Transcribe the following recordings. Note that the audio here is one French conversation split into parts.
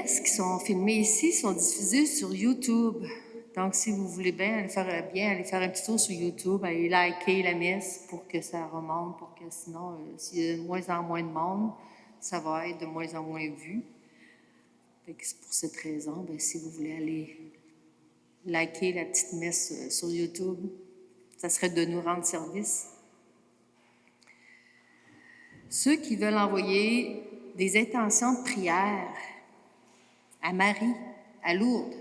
messes qui sont filmées ici sont diffusées sur YouTube. Donc, si vous voulez aller faire un petit tour sur YouTube, aller liker la messe pour que ça remonte, pour que sinon, s'il y a de moins en moins de monde, ça va être de moins en moins vu. C'est pour cette raison, si vous voulez aller liker la petite messe sur YouTube, ça serait de nous rendre service. Ceux qui veulent envoyer des intentions de prière à Marie, à Lourdes,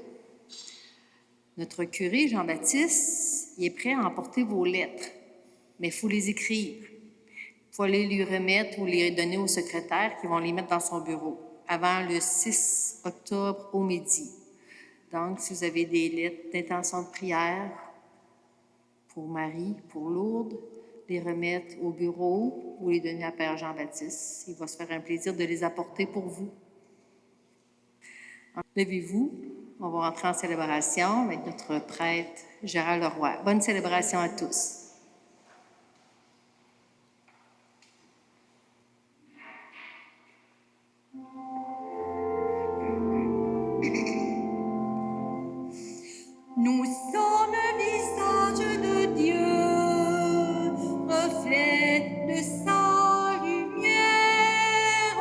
notre curé Jean-Baptiste, il est prêt à emporter vos lettres, mais il faut les écrire. Il faut aller lui remettre ou les donner au secrétaire qui vont les mettre dans son bureau avant le 6 octobre au midi. Donc, si vous avez des lettres d'intention de prière pour Marie, pour Lourdes, les remettre au bureau ou les donner à Père Jean-Baptiste. Il va se faire un plaisir de les apporter pour vous. Levez-vous, on va rentrer en célébration avec notre prêtre Gérald Leroy. Bonne célébration à tous. Nous sommes le visage de Dieu, reflet de sa lumière.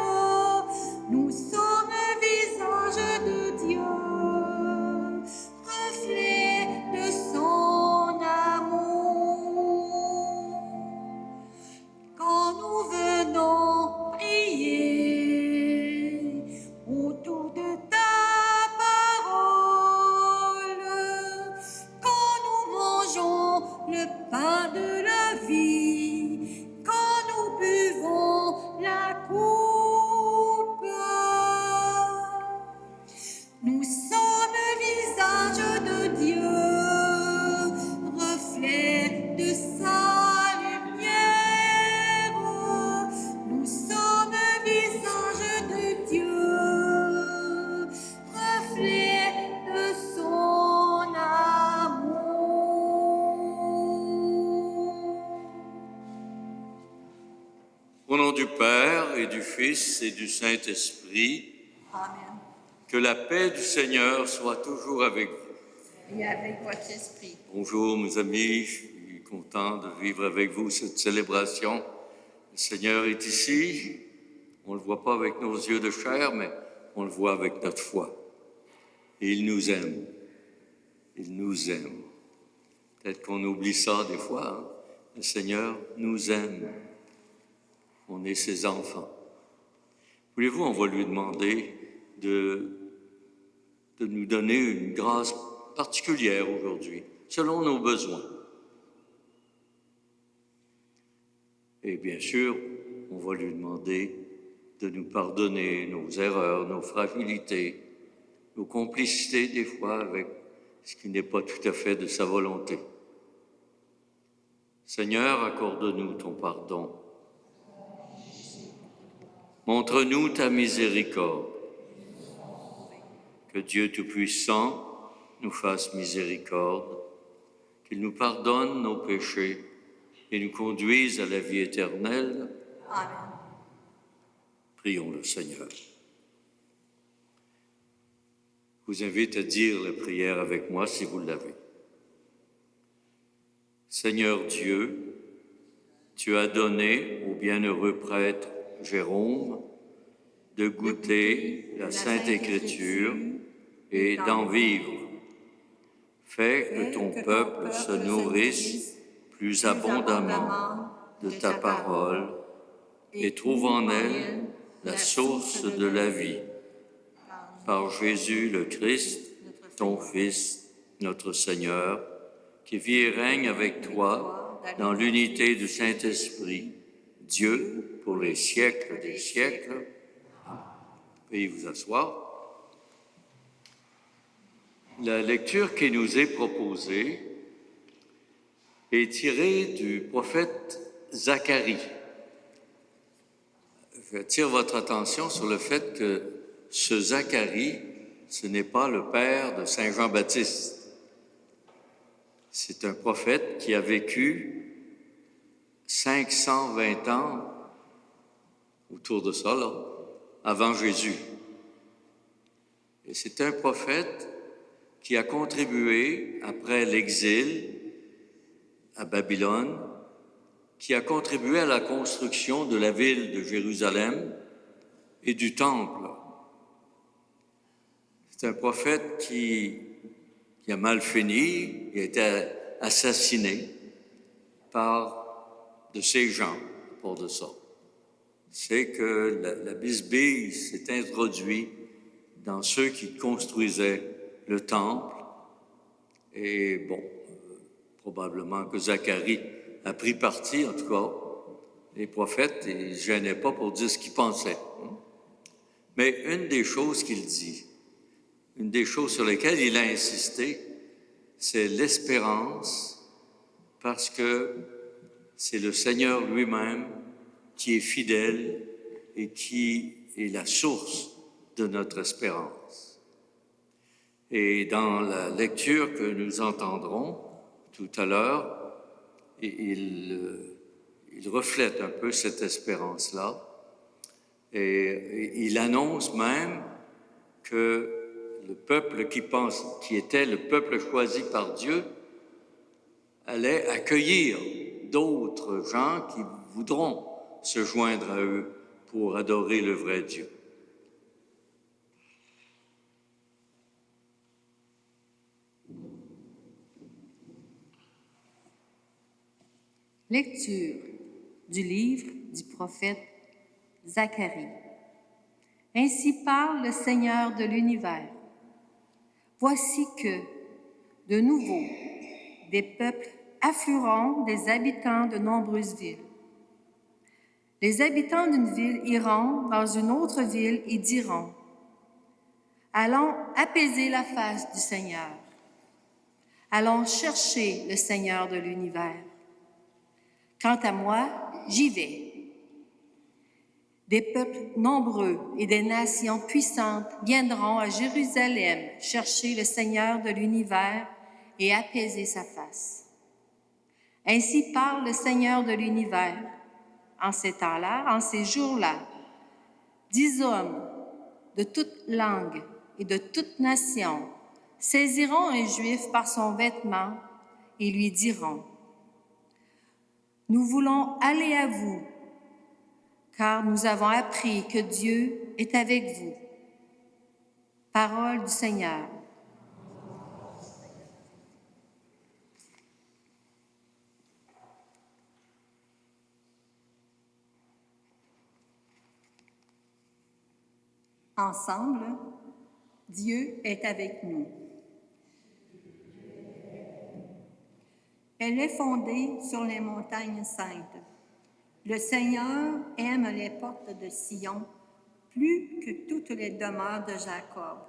Nous sommes le visage de Dieu, reflet de son amour. Quand nous venons prier autour de ta parole, quand nous mangeons le pain de la vie, quand nous buvons la coupe, nous sommes le visage de Dieu, reflet de sa lumière. Nous sommes le visage de Dieu, reflet de son amour. Au nom du Père et du Fils et du Saint-Esprit, Amen. que la paix du Seigneur soit toujours avec vous. Et avec votre esprit. Bonjour mes amis, je suis content de vivre avec vous cette célébration. Le Seigneur est ici, on ne le voit pas avec nos yeux de chair, mais on le voit avec notre foi. Et il nous aime, il nous aime. Peut-être qu'on oublie ça des fois, hein? Le Seigneur nous aime, on est ses enfants. Voulez-vous, on va lui demander de nous donner une grâce particulière aujourd'hui, selon nos besoins. Et bien sûr, on va lui demander de nous pardonner nos erreurs, nos fragilités, nos complicités des fois avec ce qui n'est pas tout à fait de sa volonté. Seigneur, accorde-nous ton pardon. Montre-nous ta miséricorde. Que Dieu Tout-Puissant nous fasse miséricorde, qu'il nous pardonne nos péchés et nous conduise à la vie éternelle. Amen. Prions le Seigneur. Je vous invite à dire la prière avec moi si vous l'avez. Seigneur Dieu, tu as donné au bienheureux prêtre Jérôme de goûter la Sainte Écriture et d'en vivre. Fais que ton peuple se nourrisse plus abondamment de ta parole et trouve en elle la source de la vie. Par Jésus le Christ, ton Fils, notre Seigneur, qui vit et règne avec toi dans l'unité du Saint-Esprit, Dieu pour les siècles des siècles. Veuillez vous asseoir. La lecture qui nous est proposée est tirée du prophète Zacharie. J'attire votre attention sur le fait que ce Zacharie, ce n'est pas le père de Saint Jean-Baptiste. C'est un prophète qui a vécu 520 ans autour de ça, là, avant Jésus. Et c'est un prophète qui a contribué, après l'exil à Babylone, qui a contribué à la construction de la ville de Jérusalem et du temple. C'est un prophète qui a mal fini, qui a été assassiné par de ces gens pour de ça. C'est que la bisbille s'est introduite dans ceux qui construisaient le temple. Et bon, probablement que Zacharie a pris parti, en tout cas. Les prophètes, ils ne se gênaient pas pour dire ce qu'ils pensaient. Mais une des choses qu'il dit, une des choses sur lesquelles il a insisté, c'est l'espérance, parce que c'est le Seigneur lui-même qui est fidèle et qui est la source de notre espérance. Et dans la lecture que nous entendrons tout à l'heure, il reflète un peu cette espérance-là. Et il annonce même que le peuple qui était le peuple choisi par Dieu allait accueillir d'autres gens qui voudront se joindre à eux pour adorer le vrai Dieu. Lecture du livre du prophète Zacharie. Ainsi parle le Seigneur de l'univers. Voici que, de nouveau, des peuples afflueront des habitants de nombreuses villes. Les habitants d'une ville iront dans une autre ville et diront « Allons apaiser la face du Seigneur. Allons chercher le Seigneur de l'univers. Quant à moi, j'y vais. » Des peuples nombreux et des nations puissantes viendront à Jérusalem chercher le Seigneur de l'univers et apaiser sa face. Ainsi parle le Seigneur de l'univers. En ces temps-là, en ces jours-là, 10 hommes de toute langue et de toute nation saisiront un Juif par son vêtement et lui diront « Nous voulons aller à vous, car nous avons appris que Dieu est avec vous. » Parole du Seigneur. Ensemble, Dieu est avec nous. Elle est fondée sur les montagnes saintes. Le Seigneur aime les portes de Sion plus que toutes les demeures de Jacob.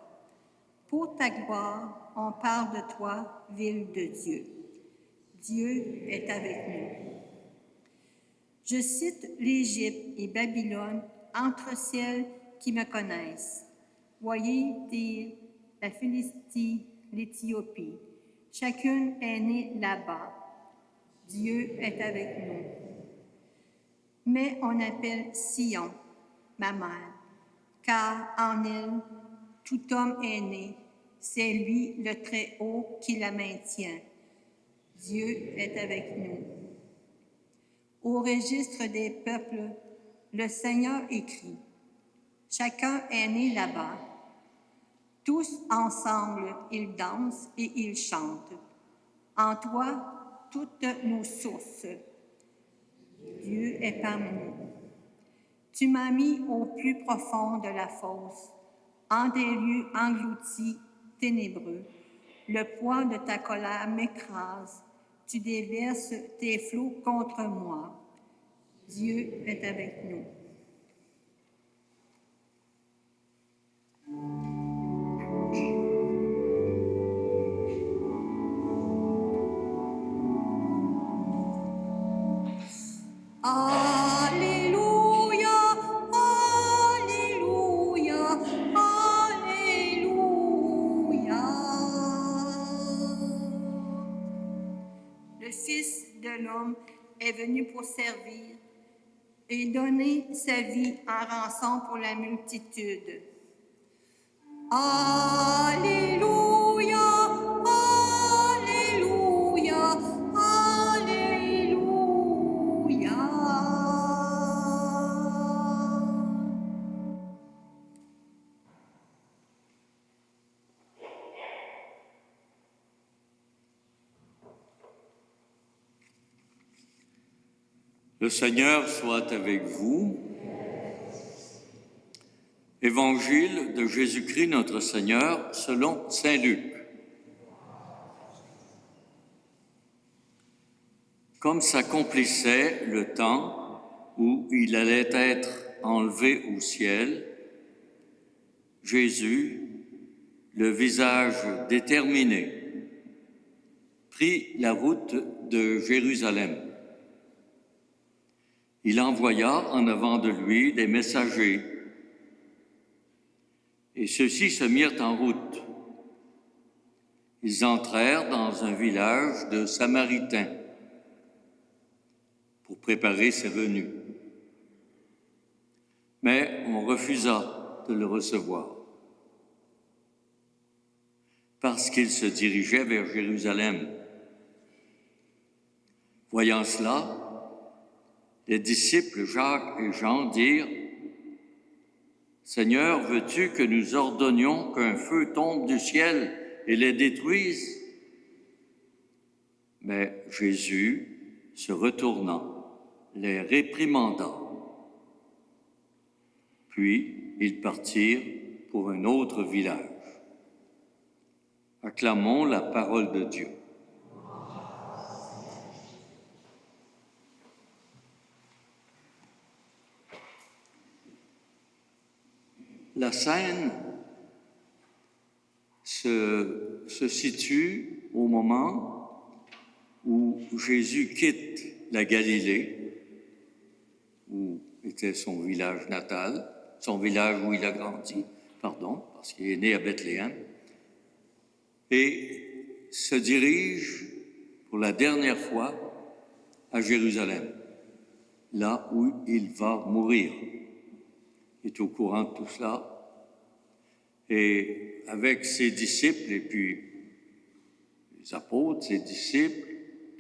Pour ta gloire, on parle de toi, ville de Dieu. Dieu est avec nous. Je cite l'Égypte et Babylone entre celles qui me connaissent. Voyez dire la Philistie, l'Éthiopie. Chacune est née là-bas. Dieu est avec nous. Mais on appelle Sion, ma mère, car en elle, tout homme est né. C'est lui, le Très-Haut, qui la maintient. Dieu est avec nous. Au registre des peuples, le Seigneur écrit. Chacun est né là-bas. Tous ensemble, ils dansent et ils chantent. En toi, toutes nos sources. Dieu est parmi nous. Tu m'as mis au plus profond de la fosse, en des lieux engloutis, ténébreux. Le poids de ta colère m'écrase. Tu déverses tes flots contre moi. Dieu est avec nous. Alléluia, Alléluia, Alléluia. Le Fils de l'homme est venu pour servir et donner sa vie en rançon pour la multitude. Alléluia, Alléluia, Alléluia. Le Seigneur soit avec vous. Évangile de Jésus-Christ notre Seigneur selon saint Luc. Comme s'accomplissait le temps où il allait être enlevé au ciel, Jésus, le visage déterminé, prit la route de Jérusalem. Il envoya en avant de lui des messagers, et ceux-ci se mirent en route. Ils entrèrent dans un village de Samaritains pour préparer ses venues. Mais on refusa de le recevoir parce qu'il se dirigeait vers Jérusalem. Voyant cela, les disciples Jacques et Jean dirent: « Seigneur, veux-tu que nous ordonnions qu'un feu tombe du ciel et les détruise ?» Mais Jésus, se retournant, les réprimanda. Puis ils partirent pour un autre village. Acclamons la parole de Dieu. La scène se situe au moment où Jésus quitte la Galilée, où était son village natal, son village où il a grandi, parce qu'il est né à Bethléem, et se dirige pour la dernière fois à Jérusalem, là où il va mourir. Il est au courant de tout cela. Et avec ses disciples et puis les apôtres, ses disciples,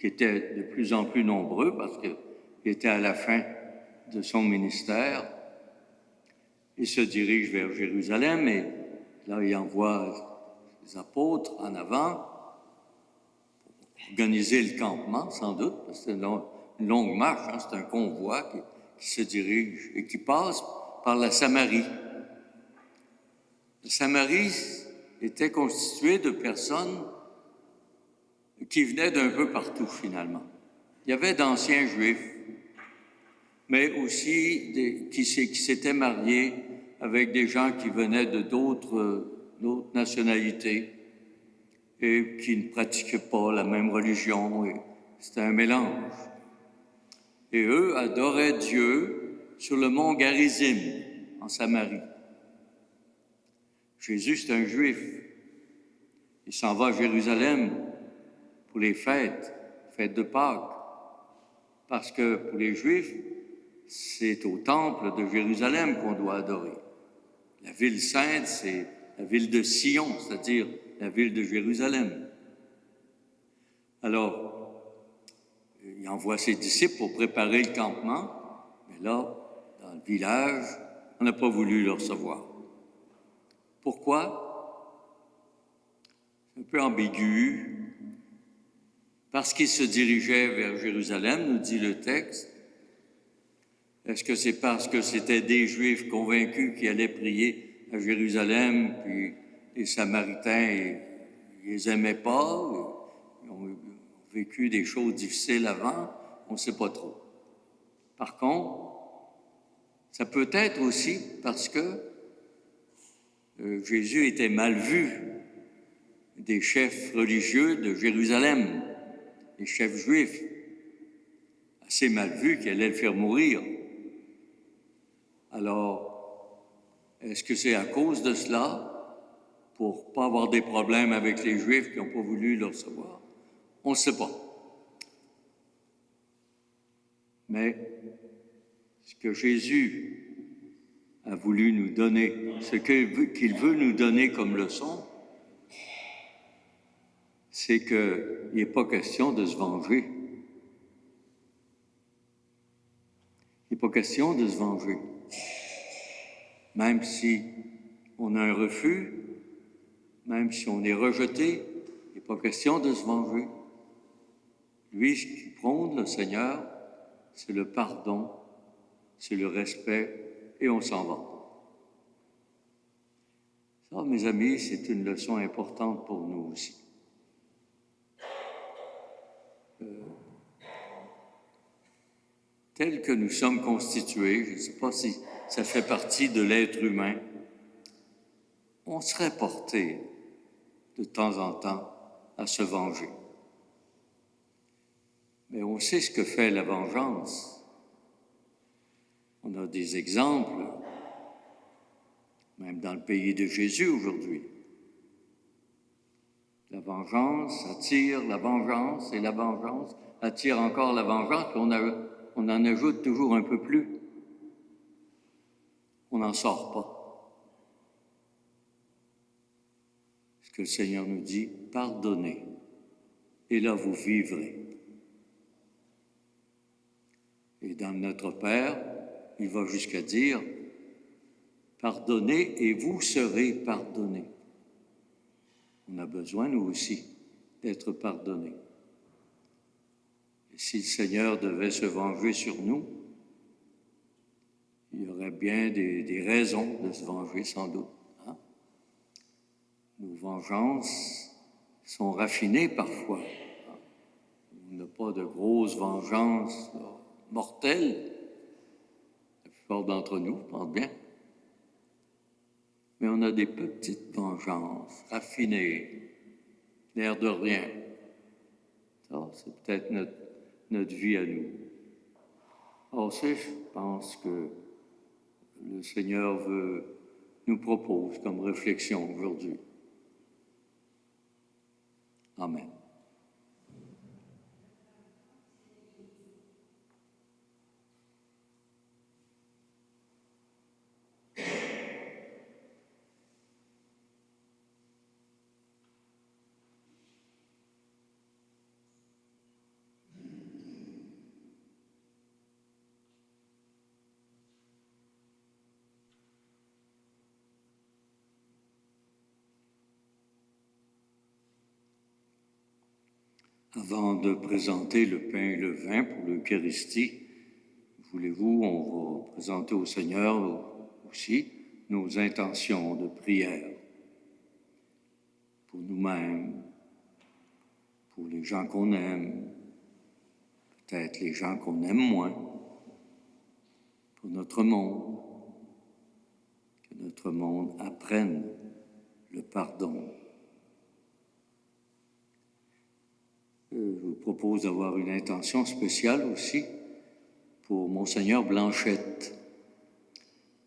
qui étaient de plus en plus nombreux parce qu'il était à la fin de son ministère, il se dirige vers Jérusalem et là il envoie les apôtres en avant pour organiser le campement, sans doute, parce que c'est une longue marche, c'est un convoi qui se dirige et qui passe par la Samarie. La Samarie était constituée de personnes qui venaient d'un peu partout, finalement. Il y avait d'anciens Juifs, mais aussi qui s'étaient mariés avec des gens qui venaient de d'autres nationalités et qui ne pratiquaient pas la même religion. C'était un mélange. Et eux adoraient Dieu sur le mont Garizim, en Samarie. Jésus, c'est un Juif. Il s'en va à Jérusalem pour les fêtes de Pâques, parce que pour les Juifs, c'est au temple de Jérusalem qu'on doit adorer. La ville sainte, c'est la ville de Sion, c'est-à-dire la ville de Jérusalem. Alors, il envoie ses disciples pour préparer le campement, mais là, dans le village, on n'a pas voulu le recevoir. Pourquoi? C'est un peu ambigu. Parce qu'il se dirigeait vers Jérusalem, nous dit le texte. Est-ce que c'est parce que c'était des Juifs convaincus qui allaient prier à Jérusalem, puis les Samaritains, ils les aimaient pas, ils ont vécu des choses difficiles avant, on ne sait pas trop. Par contre, ça peut être aussi parce que Jésus était mal vu des chefs religieux de Jérusalem, les chefs juifs, assez mal vu qu'il allait le faire mourir. Alors, est-ce que c'est à cause de cela, pour ne pas avoir des problèmes avec les Juifs qui n'ont pas voulu le recevoir? On ne sait pas. Mais ce que Jésus a voulu nous donner, ce qu'il veut nous donner comme leçon, c'est qu'il n'est pas question de se venger. Il n'est pas question de se venger. Même si on a un refus, même si on est rejeté, il n'est pas question de se venger. Lui, ce qui prône, le Seigneur, c'est le pardon, c'est le respect, et on s'en va. Ça, mes amis, c'est une leçon importante pour nous aussi. Tel que nous sommes constitués, je ne sais pas si ça fait partie de l'être humain, on serait porté de temps en temps à se venger. Mais on sait ce que fait la vengeance. On a des exemples, même dans le pays de Jésus aujourd'hui. La vengeance attire la vengeance et la vengeance attire encore la vengeance, puis on en ajoute toujours un peu plus. On n'en sort pas. Ce que le Seigneur nous dit, pardonnez, et là vous vivrez. Et dans notre Père, il va jusqu'à dire, pardonnez et vous serez pardonnés. On a besoin, nous aussi, d'être pardonnés. Et si le Seigneur devait se venger sur nous, il y aurait bien des raisons de se venger, sans doute. Hein? Nos vengeances sont raffinées parfois. On n'a pas de grosses vengeances mortelles. La plupart d'entre nous, je pense bien. Mais on a des petites vengeances raffinées, l'air de rien. Ça, c'est peut-être notre vie à nous. Or, je pense que le Seigneur nous propose comme réflexion aujourd'hui. Amen. Avant de présenter le pain et le vin pour l'Eucharistie, voulez-vous, on va présenter au Seigneur aussi nos intentions de prière pour nous-mêmes, pour les gens qu'on aime, peut-être les gens qu'on aime moins, pour notre monde, que notre monde apprenne le pardon. Je vous propose d'avoir une intention spéciale aussi pour Monseigneur Blanchette.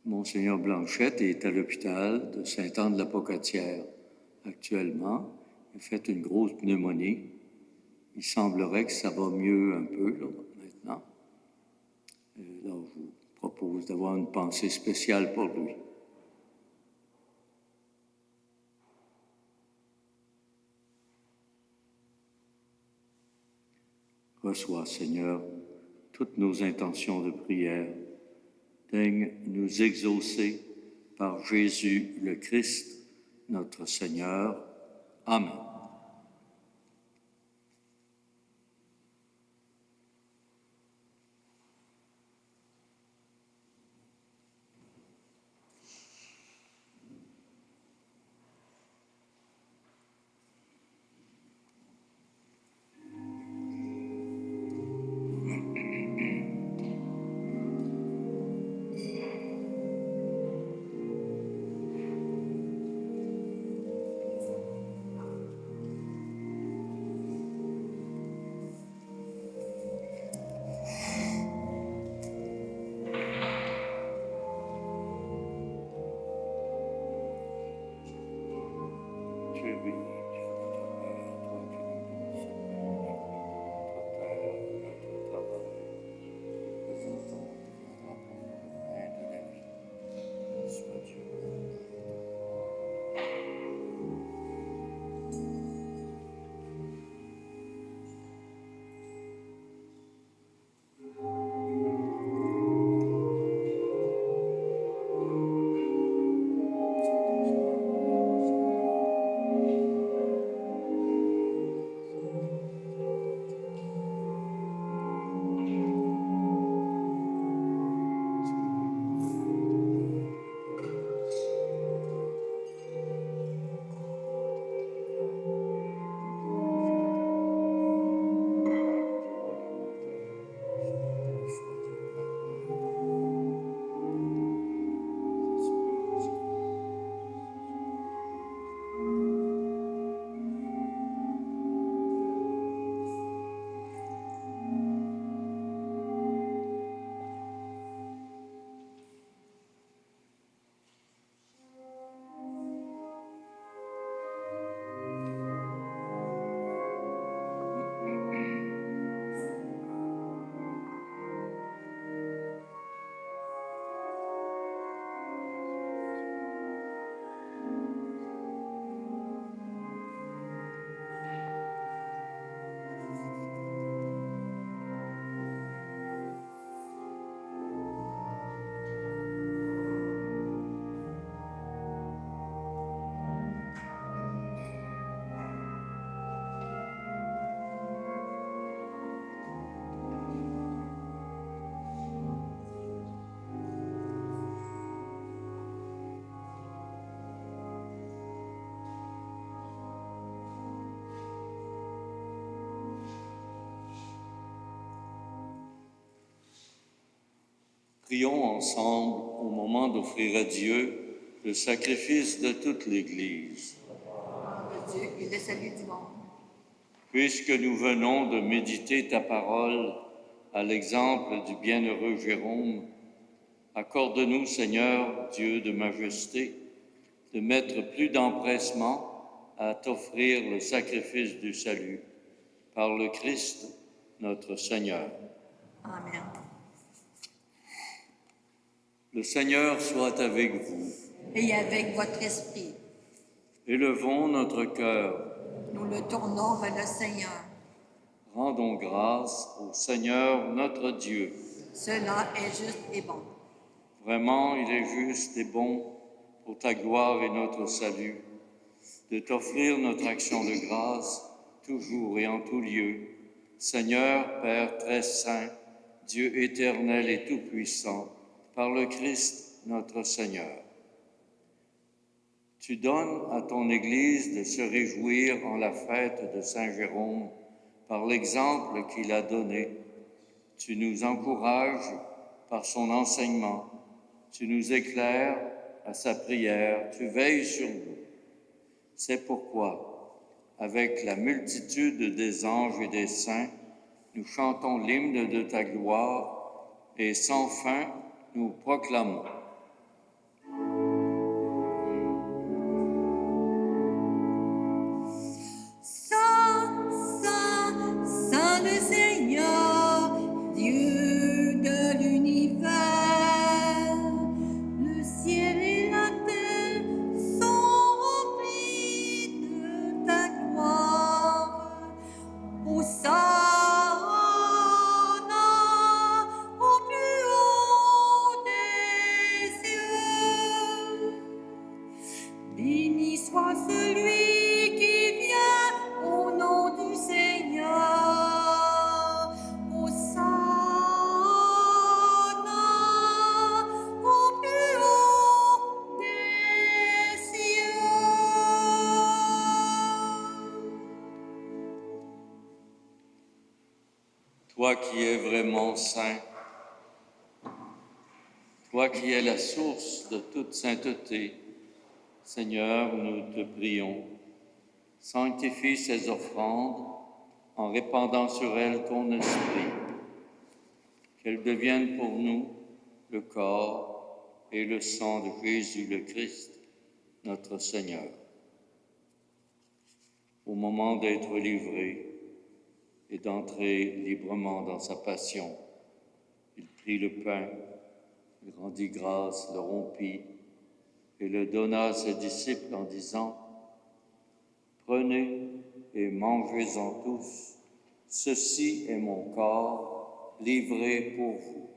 Monseigneur Blanchette est à l'hôpital de Sainte-Anne-de-la-Pocatière actuellement. Il a fait une grosse pneumonie. Il semblerait que ça va mieux un peu là, maintenant. Alors, je vous propose d'avoir une pensée spéciale pour lui. Reçois, Seigneur, toutes nos intentions de prière. Daigne nous exaucer par Jésus le Christ, notre Seigneur. Amen. Prions ensemble au moment d'offrir à Dieu le sacrifice de toute l'Église. De Dieu et le salut du monde. Puisque nous venons de méditer ta parole à l'exemple du bienheureux Jérôme, accorde-nous, Seigneur, Dieu de majesté, de mettre plus d'empressement à t'offrir le sacrifice du salut par le Christ, notre Seigneur. Amen. Le Seigneur soit avec vous. Et avec votre esprit, Élevons notre cœur. nous le tournons vers le Seigneur. Rendons grâce au Seigneur notre Dieu. Cela est juste et bon. Vraiment, il est juste et bon pour ta gloire et notre salut, de t'offrir notre action de grâce, toujours et en tout lieu. Seigneur, Père très saint, Dieu éternel et tout-puissant, par le Christ notre Seigneur. Tu donnes à ton Église de se réjouir en la fête de Saint Jérôme par l'exemple qu'il a donné. Tu nous encourages par son enseignement. Tu nous éclaires à sa prière. Tu veilles sur nous. C'est pourquoi, avec la multitude des anges et des saints, nous chantons l'hymne de ta gloire et sans fin nous proclamons. Saint, Saint, Saint le Seigneur, Dieu de l'univers, le ciel et la terre sont remplis de ta gloire. Hosanna au plus haut des cieux. Béni soit celui qui vient au nom du Seigneur. Hosanna au plus haut des cieux. Toi qui es vraiment saint, toi qui es la source de toute sainteté, Seigneur, nous te prions, sanctifie ces offrandes en répandant sur elles ton esprit, qu'elles deviennent pour nous le corps et le sang de Jésus le Christ, notre Seigneur. Au moment d'être livré et d'entrer librement dans sa passion, il prit le pain, il rendit grâce, le rompit et le donna à ses disciples en disant « Prenez et mangez-en tous, ceci est mon corps livré pour vous. »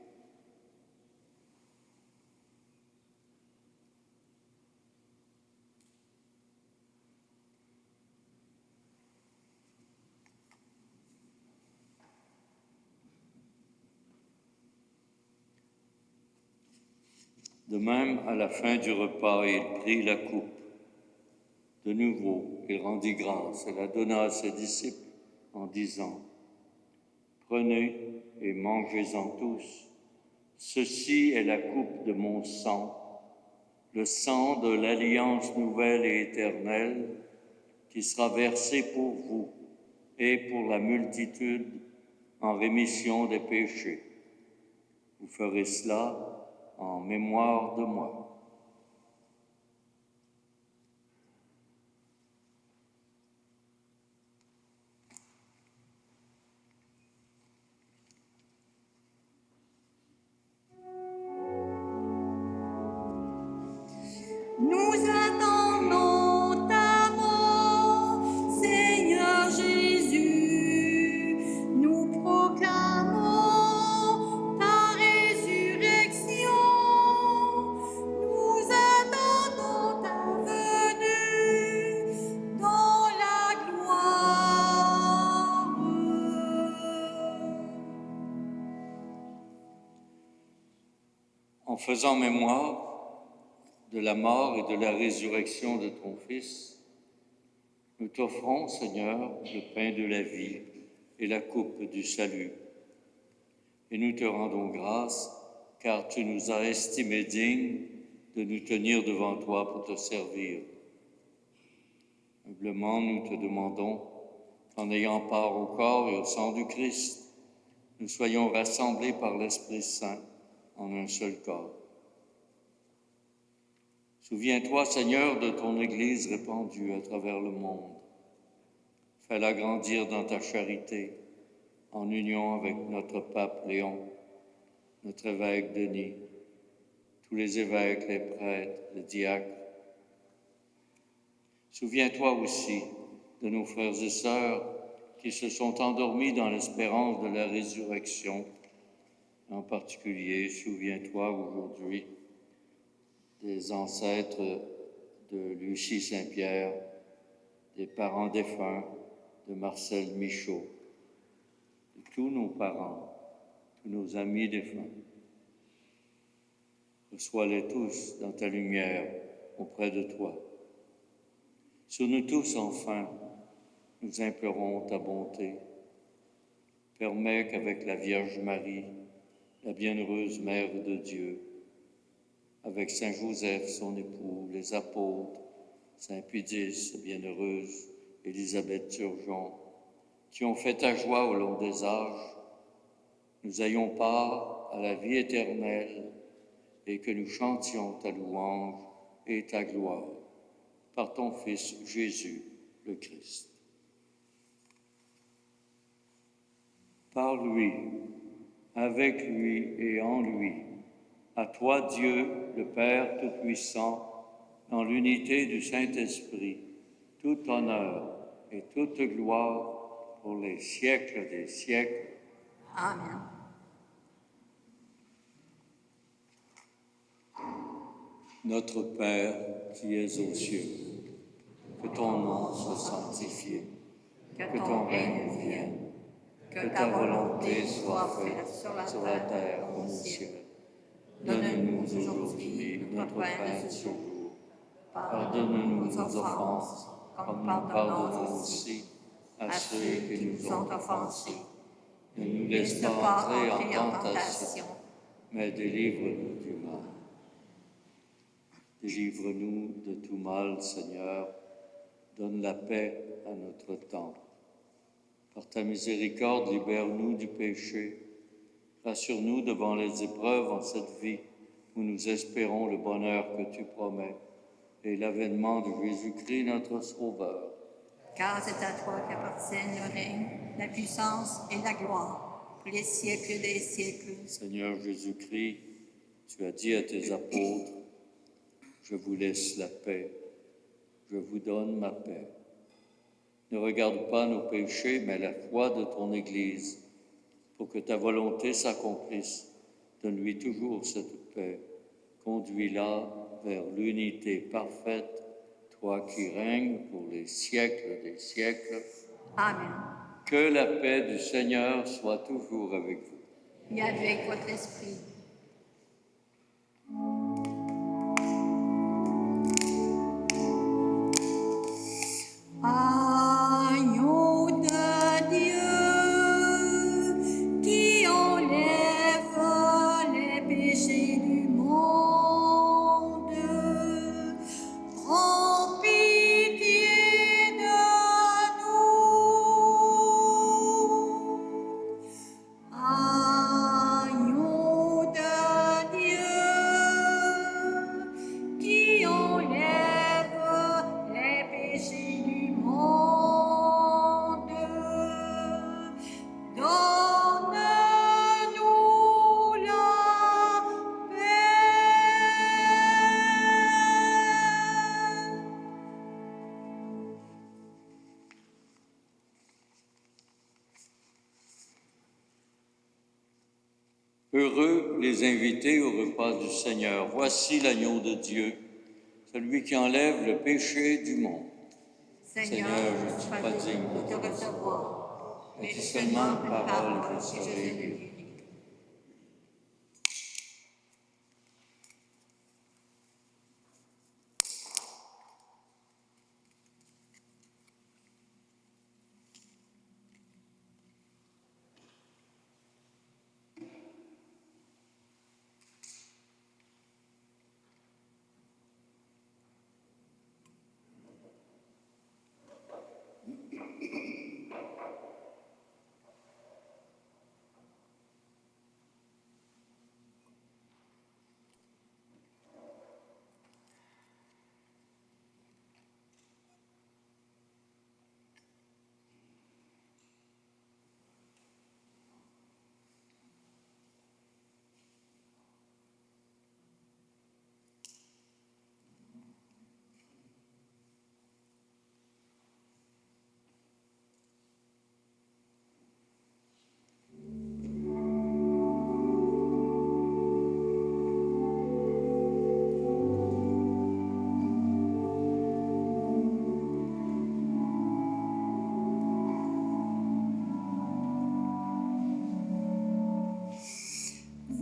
De même, à la fin du repas, il prit la coupe. De nouveau, il rendit grâce et la donna à ses disciples en disant « Prenez et mangez-en tous. Ceci est la coupe de mon sang, le sang de l'alliance nouvelle et éternelle qui sera versé pour vous et pour la multitude en rémission des péchés. Vous ferez cela en mémoire de moi. » Nous attendons ta mort, Seigneur Jésus. Nous proclamons ta résurrection. Nous attendons ta venue dans la gloire. En faisant mémoire de la mort et de la résurrection de ton Fils, nous t'offrons, Seigneur, le pain de la vie et la coupe du salut. Et nous te rendons grâce, car tu nous as estimés dignes de nous tenir devant toi pour te servir. Humblement, nous te demandons qu'en ayant part au corps et au sang du Christ, nous soyons rassemblés par l'Esprit Saint en un seul corps. Souviens-toi, Seigneur, de ton Église répandue à travers le monde. Fais-la grandir dans ta charité, en union avec notre pape Léon, notre évêque Denis, tous les évêques, les prêtres, les diacres. Souviens-toi aussi de nos frères et sœurs qui se sont endormis dans l'espérance de la résurrection. En particulier, souviens-toi aujourd'hui des ancêtres de Lucie Saint-Pierre, des parents défunts de Marcel Michaud, de tous nos parents, tous nos amis défunts. Reçois-les tous dans ta lumière auprès de toi. Sur nous tous, enfin, nous implorons ta bonté. Permets qu'avec la Vierge Marie, la bienheureuse Mère de Dieu, avec Saint Joseph, son époux, les apôtres, Saint Pudice, bienheureuse Élisabeth Turgeon, qui ont fait ta joie au long des âges, nous ayons part à la vie éternelle et que nous chantions ta louange et ta gloire par ton Fils Jésus le Christ. Par lui, avec lui et en lui, à toi Dieu, le Père Tout-Puissant, dans l'unité du Saint-Esprit, tout honneur et toute gloire pour les siècles des siècles. Amen. Notre Père qui es aux cieux, que ton nom soit sanctifié, que ton règne vienne, que ta volonté soit faite sur la terre comme au ciel. Donne-nous aujourd'hui notre pain de ce jour. Pardonne-nous nos offenses, comme nous pardonnons aussi à ceux qui nous ont offensés. Ne nous laisse pas entrer en tentation, mais délivre-nous du mal. Délivre-nous de tout mal, Seigneur. Donne la paix à notre temps. Par ta miséricorde, libère-nous du péché. Rassure-nous devant les épreuves en cette vie où nous espérons le bonheur que tu promets et l'avènement de Jésus-Christ, notre Sauveur. Car c'est à toi qu'appartiennent le règne, la puissance et la gloire, pour les siècles des siècles. Seigneur Jésus-Christ, tu as dit à tes apôtres, « Je vous laisse la paix, je vous donne ma paix. » Ne regarde pas nos péchés, mais la foi de ton Église, pour que ta volonté s'accomplisse. Donne-lui toujours cette paix. Conduis-la vers l'unité parfaite, toi qui règnes pour les siècles des siècles. Amen. Que la paix du Seigneur soit toujours avec vous. Et avec votre esprit. Agneau de Dieu, qui enlève les péchés du monde, prends pitié de nous. Agneau de Dieu, qui enlève les péchés du monde, donne-nous la paix. Heureux les invités au repas du Seigneur. Voici l'agneau de Dieu, celui qui enlève le péché du monde. Seigneur, je ne suis pas digne de te recevoir, mais dis seulement seulement une parole parole que que je je serai serai guéri. guéri.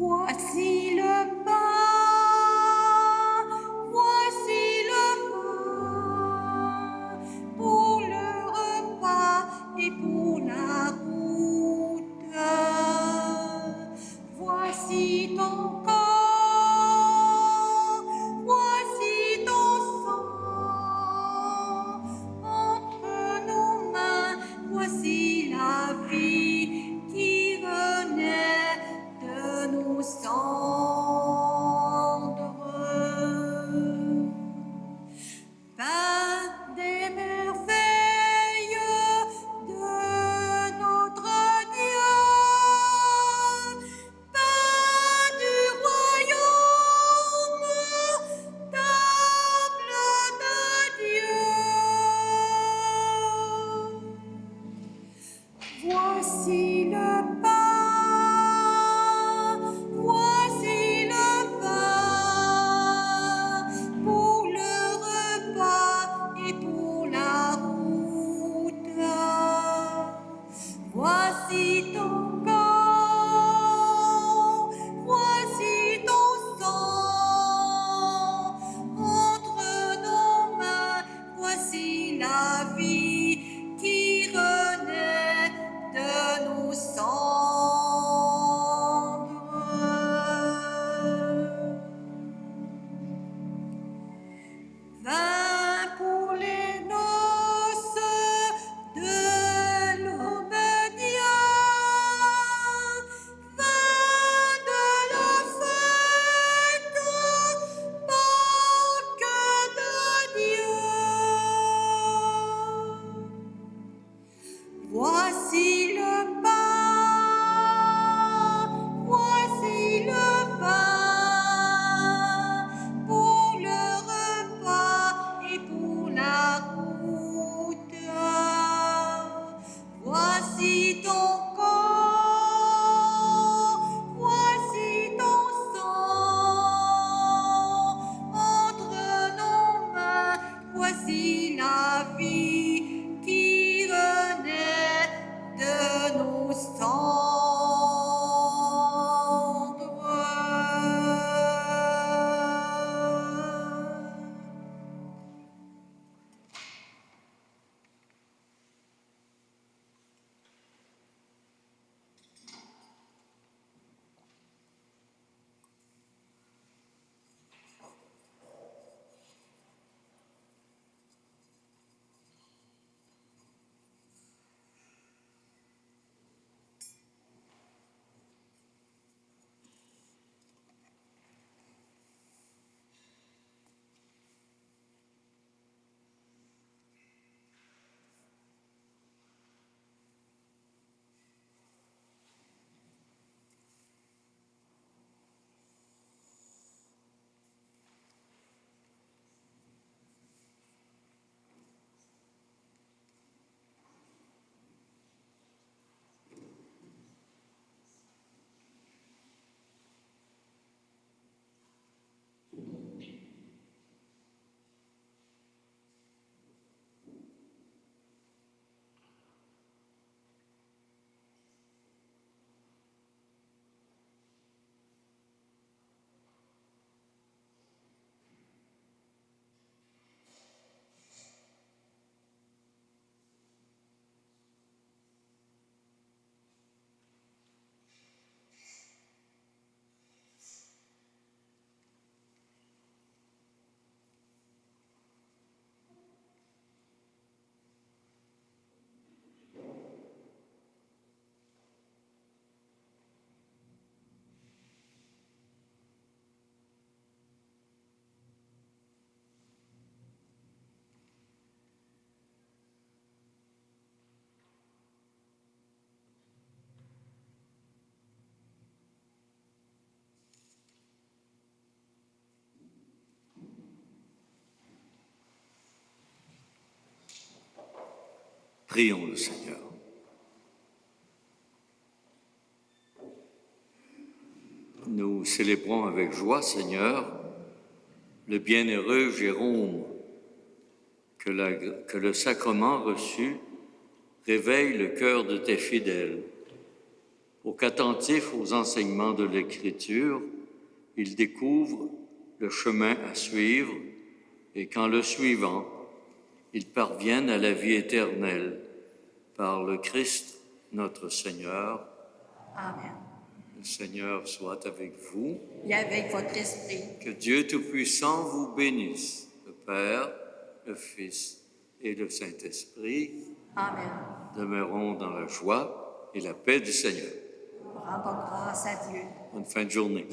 Voici le pain, voici le vin, pour le repas et pour la route. Voici ton corps, voici ton sang, entre nos mains, voici la vie qui renaît de nos cendres. Pain des merveilles de notre Dieu, pain du royaume, table de Dieu. Voici le pain, voici le vin, pour le repas et pour la route. Voici ton corps, voici ton sang, entre nos mains, voici la vie qui renaît de nos cendres. Vin pour les noces de l'Obédient, vin de la fête, Pâques de Dieu. Voici le pain, voici le vin, pour le repas et pour la route. Voici ton corps, voici ton sang, entre nos mains, voici la vie qui renaît de nos cendres. Prions le Seigneur. Nous célébrons avec joie, Seigneur, le bienheureux Jérôme, que le sacrement reçu réveille le cœur de tes fidèles pour qu'attentifs aux enseignements de l'Écriture, ils découvrent le chemin à suivre et qu'en le suivant, ils parviennent à la vie éternelle par le Christ notre Seigneur. Amen. Le Seigneur soit avec vous. Et avec votre esprit. Que Dieu Tout-Puissant vous bénisse, le Père, le Fils et le Saint-Esprit. Amen. Demeurons dans la joie et la paix du Seigneur. Rendons grâce à Dieu. Bonne fin de journée.